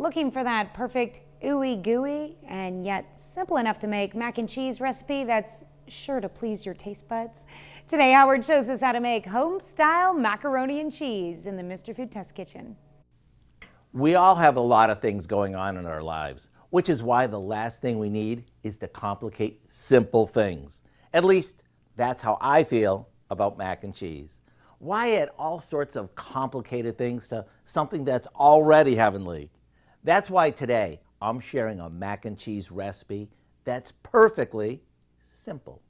Looking for that perfect ooey gooey and yet simple enough to make mac and cheese recipe that's sure to please your taste buds? Today, Howard shows us how to make home-style macaroni and cheese in the Mr. Food Test Kitchen. We all have a lot of things going on in our lives, which is why the last thing we need is to complicate simple things. At least that's how I feel about mac and cheese. Why add all sorts of complicated things to something that's already heavenly? That's why today I'm sharing a mac and cheese recipe that's perfectly simple.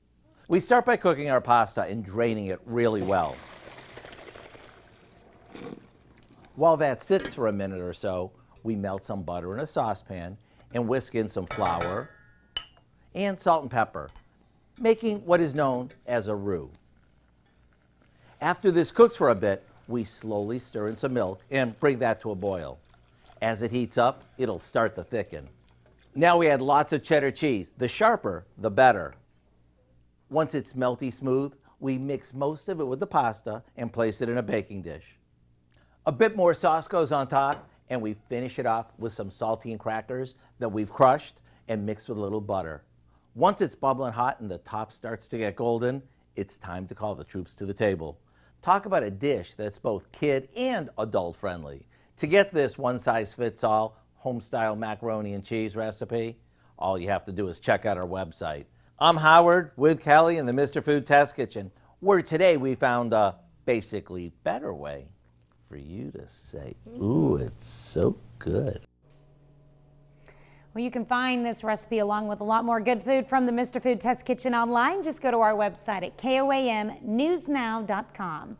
We start by cooking our pasta and draining it really well. While that sits for a minute or so, we melt some butter in a saucepan and whisk in some flour and salt and pepper, making what is known as a roux. After this cooks for a bit, we slowly stir in some milk and bring that to a boil. As it heats up, it'll start to thicken. Now we add lots of cheddar cheese. The sharper, the better. Once it's melty smooth, we mix most of it with the pasta and place it in a baking dish. A bit more sauce goes on top, and we finish it off with some saltine crackers that we've crushed and mixed with a little butter. Once it's bubbling hot and the top starts to get golden, it's time to call the troops to the table. Talk about a dish that's both kid and adult friendly. To get this one-size-fits-all home-style macaroni and cheese recipe, all you have to do is check out our website. I'm Howard with Kelly in the Mr. Food Test Kitchen, where today we found a basically better way for you to say, ooh, it's so good. Well, you can find this recipe along with a lot more good food from the Mr. Food Test Kitchen online. Just go to our website at KOAMnewsnow.com.